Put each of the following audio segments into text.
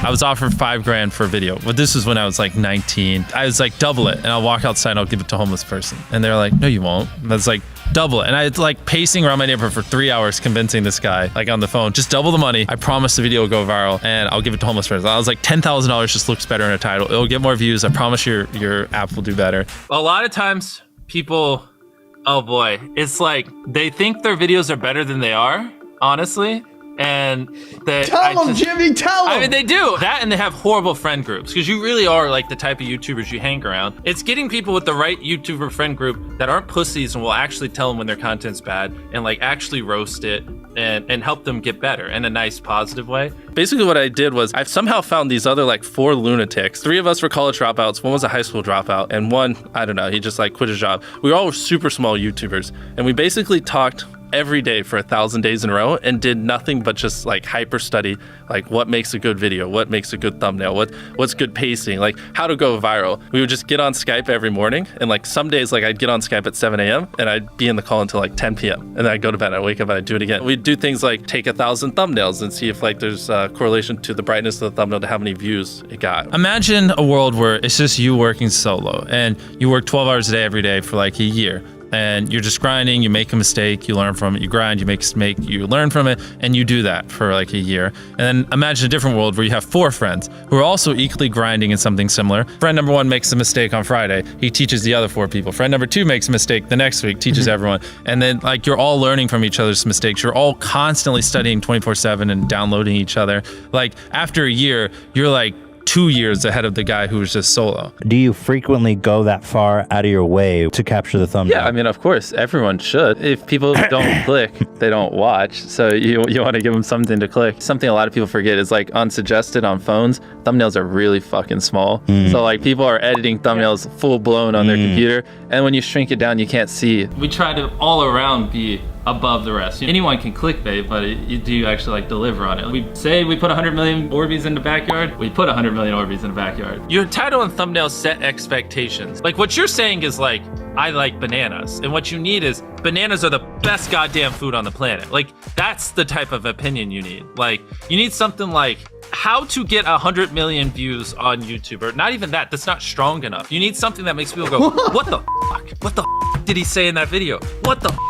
I was offered $5,000 for a video, but this was when I was like 19. I was like, double it, and I'll walk outside and I'll give it to a homeless person. And they're like, no, you won't. And I was like, double it. And I was like pacing around my neighborhood for 3 hours convincing this guy, like on the phone, just double the money. I promise the video will go viral and I'll give it to homeless person. I was like, $10,000 just looks better in a title. It'll get more views. I promise your app will do better. A lot of times people, oh boy, it's like they think their videos are better than they are, honestly. And that tell them, Jimmy, tell them. I mean, they do that, and they have horrible friend groups because you really are like the type of YouTubers you hang around. It's getting people with the right YouTuber friend group that aren't pussies and will actually tell them when their content's bad and like actually roast it and help them get better in a nice, positive way. Basically what I did was I've somehow found these other like 4 lunatics. 3 of us were college dropouts. One was a high school dropout, and one, I don't know, he just like quit his job. We all were super small YouTubers, and we basically talked every day for 1,000 days in a row and did nothing but just like hyper study, like what makes a good video, what makes a good thumbnail, what's good pacing, like how to go viral. We would just get on Skype every morning, and like some days like I'd get on Skype at 7 a.m. and I'd be in the call until like 10 p.m. and then I'd go to bed, I'd wake up and I'd do it again. We'd do things like take 1,000 thumbnails and see if like there's a correlation to the brightness of the thumbnail to how many views it got. Imagine a world where it's just you working solo and you work 12 hours a day every day for like a year. And you're just grinding, you make a mistake, you learn from it, you grind, you make a mistake, you learn from it, and you do that for like a year. And then imagine a different world where you have 4 friends who are also equally grinding in something similar. Friend number 1 makes a mistake on Friday, he teaches the other 4 people. Friend number 2 makes a mistake the next week, teaches everyone. And then like you're all learning from each other's mistakes. You're all constantly studying 24/7 and downloading each other. Like after a year, you're like 2 years ahead of the guy who was just solo. Do you frequently go that far out of your way to capture the thumbnail? Yeah, I mean, of course, everyone should. If people don't click, they don't watch. So you want to give them something to click. Something a lot of people forget is like unsuggested on phones, thumbnails are really fucking small. So like people are editing thumbnails full blown on their computer, and when you shrink it down, you can't see. We try to all around be above the rest. Anyone can clickbait, but do you actually like deliver on it? We say we put 100 million Orbeez in the backyard, we put 100 million Orbeez in the backyard. Your title and thumbnail set expectations. Like what you're saying is like, I like bananas. And what you need is bananas are the best goddamn food on the planet. Like that's the type of opinion you need. Like you need something like how to get 100 million views on YouTube, or not even that, that's not strong enough. You need something that makes people go, what the fuck? What the fuck did he say in that video? What the fuck?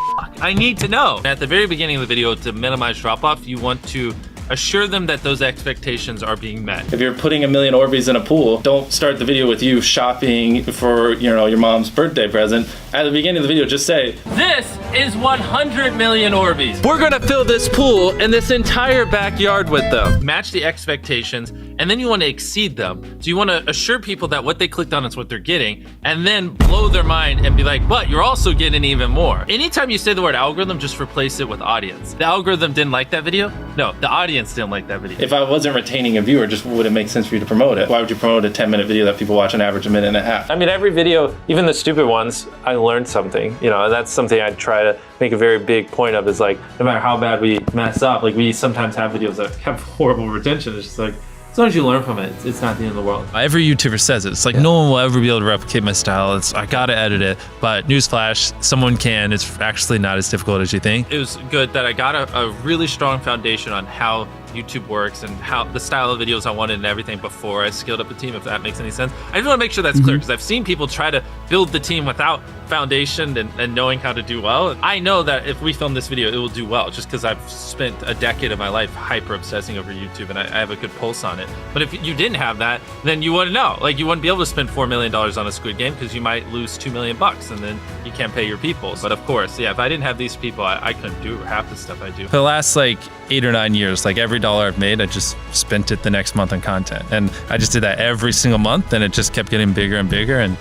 I need to know. At the very beginning of the video, to minimize drop-off, you want to assure them that those expectations are being met. If you're putting 1 million Orbeez in a pool, don't start the video with you shopping for, you know, your mom's birthday present. At the beginning of the video, just say, this is 100 million Orbeez. We're gonna fill this pool and this entire backyard with them. Match the expectations, and then you want to exceed them. So you want to assure people that what they clicked on is what they're getting, and then blow their mind and be like, but you're also getting even more. Anytime you say the word algorithm, just replace it with audience. The algorithm didn't like that video? No, the audience didn't like that video. If I wasn't retaining a viewer, just would it make sense for you to promote it? Why would you promote a 10-minute video that people watch on average a minute and a half? I mean, every video, even the stupid ones, I learned something, you know, and that's something I try to make a very big point of, is like, no matter how bad we mess up, like we sometimes have videos that have horrible retention. It's just like, as long as you learn from it, it's not the end of the world. Every YouTuber says it. It's like, no one will ever be able to replicate my style. I gotta edit it. But newsflash, someone can. It's actually not as difficult as you think. It was good that I got a really strong foundation on how YouTube works and how the style of videos I wanted and everything before I scaled up the team, if that makes any sense. I just want to make sure that's clear, because I've seen people try to build the team without foundation and knowing how to do well. I know that if we film this video, it will do well, just because I've spent a decade of my life hyper obsessing over YouTube and I have a good pulse on it. But if you didn't have that, then you wouldn't know. Like you wouldn't be able to spend $4 million on a Squid Game, because you might lose $2 million and then you can't pay your people. But of course, yeah, if I didn't have these people, I couldn't do half the stuff I do. For the last like 8 or 9 years, like every dollar I've made, I just spent it the next month on content. And I just did that every single month, and it just kept getting bigger and bigger, and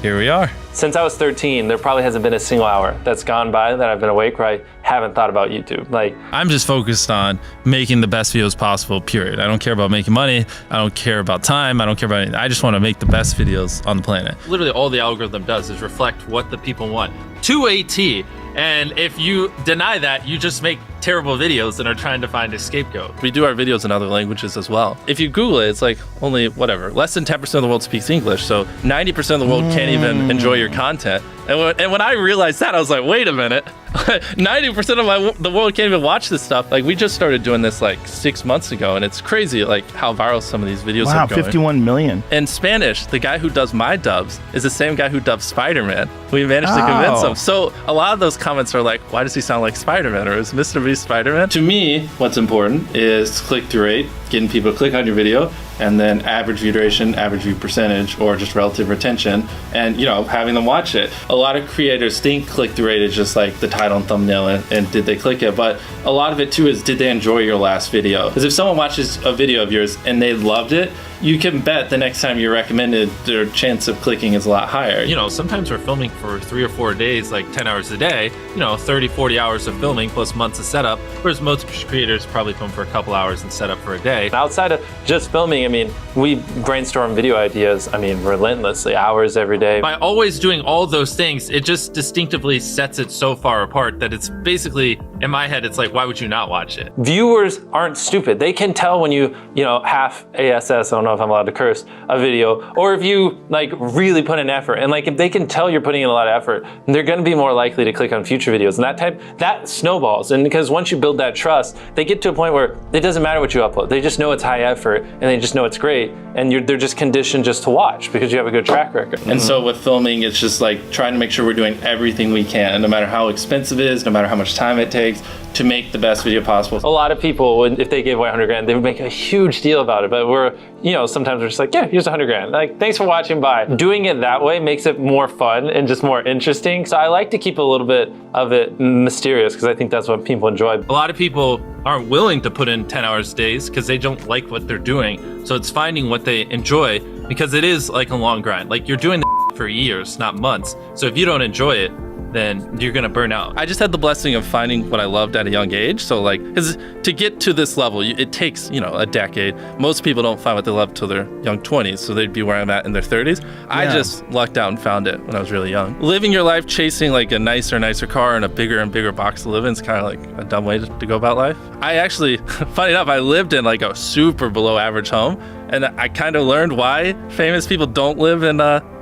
here we are. Since I was 13, there probably hasn't been a single hour that's gone by that I've been awake where I haven't thought about YouTube. Like, I'm just focused on making the best videos possible, period. I don't care about making money. I don't care about time. I don't care about anything. I just want to make the best videos on the planet. Literally all the algorithm does is reflect what the people want to a T. And if you deny that, you just make terrible videos and are trying to find a scapegoat. We do our videos in other languages as well. If you Google it, it's like only whatever, less than 10% of the world speaks English. So 90% of the world can't even enjoy your content. And when I realized that, I was like, wait a minute, 90% of the world can't even watch this stuff. Like, we just started doing this like 6 months ago, and it's crazy like how viral some of these videos Wow, are going. 51 million. In Spanish, the guy who does my dubs is the same guy who dubbed Spider-Man. We managed to convince him. So a lot of those comments are like, why does he sound like Spider-Man, or is Mr. Beast Spider-Man? To me, what's important is click-through rate, getting people to click on your video, and then average view duration, average view percentage, or just relative retention, and having them watch it. A lot of creators think click-through rate is just like the title and thumbnail and did they click it, but a lot of it too is, did they enjoy your last video? Because if someone watches a video of yours and they loved it, you can bet the next time you recommend it, their chance of clicking is a lot higher. Sometimes we're filming for 3 or 4 days, like 10 hours a day, 30, 40 hours of filming plus months of setup, whereas most creators probably film for a couple hours and set up for a day. Outside of just filming, we brainstorm video ideas, relentlessly, hours every day. By always doing all those things, it just distinctively sets it so far apart that it's basically, in my head, it's like, why would you not watch it? Viewers aren't stupid. They can tell when you half ASS, I don't know if I'm allowed to curse, a video, or if you really put in effort. And if they can tell you're putting in a lot of effort, they're gonna be more likely to click on future videos. And that snowballs. And because once you build that trust, they get to a point where it doesn't matter what you upload. They just know it's high effort and they just know it's great. And they're just conditioned just to watch because you have a good track record. And so with filming, it's just like trying to make sure we're doing everything we can, no matter how expensive it is, no matter how much time it takes, to make the best video possible. A lot of people, if they gave away 100 grand, they would make a huge deal about it. But sometimes we're just like, yeah, here's 100 grand. Thanks for watching, bye. Doing it that way makes it more fun and just more interesting. So I like to keep a little bit of it mysterious because I think that's what people enjoy. A lot of people aren't willing to put in 10 hours days because they don't like what they're doing. So it's finding what they enjoy, because it is like a long grind. You're doing for years, not months. So if you don't enjoy it, then you're gonna burn out. I just had the blessing of finding what I loved at a young age. So because to get to this level, it takes, a decade. Most people don't find what they love till their young 20s. So they'd be where I'm at in their 30s. I just lucked out and found it when I was really young. Living your life chasing a nicer car and a bigger and bigger box to live in is kind of a dumb way to go about life. I actually, funny enough, I lived in a super below average home. And I kind of learned why famous people don't live in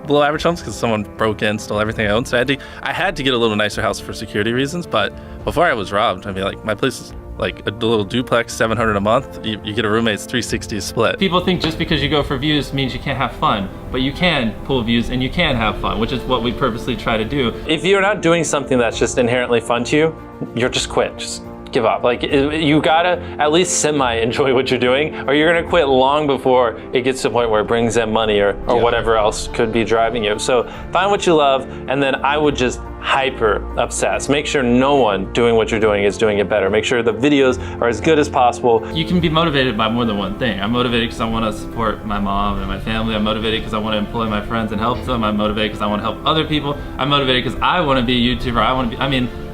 below average homes, because someone broke in, stole everything I owned. So I had to get a little nicer house for security reasons. But before I was robbed, my place is a little duplex, $700 a month. You get a roommate's $360 split. People think just because you go for views means you can't have fun, but you can pull views and you can have fun, which is what we purposely try to do. If you're not doing something that's just inherently fun to you, you're just quit. Just give up. You gotta at least semi-enjoy what you're doing, or you're gonna quit long before it gets to the point where it brings in money or whatever else could be driving you. So find what you love, and then I would just hyper obsess. Make sure no one doing what you're doing is doing it better. Make sure the videos are as good as possible. You can be motivated by more than one thing. I'm motivated because I want to support my mom and my family. I'm motivated because I want to employ my friends and help them. I'm motivated because I want to help other people. I'm motivated because I want to be a YouTuber.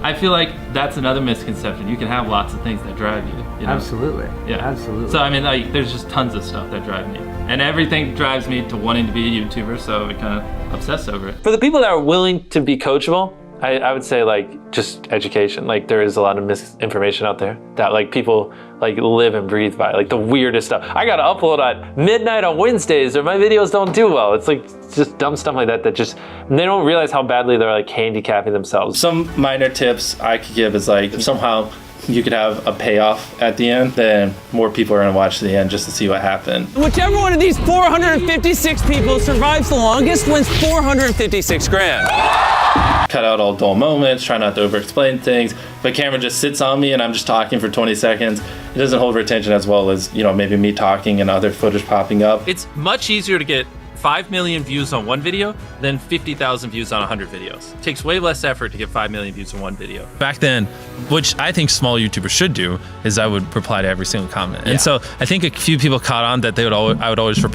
I feel like that's another misconception. You can have lots of things that drive you. Absolutely. Yeah. Absolutely. So there's just tons of stuff that drive me. And everything drives me to wanting to be a YouTuber, so I kind of obsess over it. For the people that are willing to be coachable, I would say just education. There is a lot of misinformation out there that people live and breathe by, the weirdest stuff. I gotta upload at midnight on Wednesdays or my videos don't do well. It's just dumb stuff like that they don't realize how badly they're handicapping themselves. Some minor tips I could give is if somehow you could have a payoff at the end, then more people are gonna watch the end just to see what happened. Whichever one of these 456 people survives the longest wins 456 grand. Cut out all dull moments, try not to over-explain things. If a camera just sits on me and I'm just talking for 20 seconds, it doesn't hold retention as well as, maybe me talking and other footage popping up. It's much easier to get 5 million views on one video than 50,000 views on 100 videos. It takes way less effort to get 5 million views on one video. Back then, which I think small YouTubers should do, is I would reply to every single comment. And so I think a few people caught on that I would always reply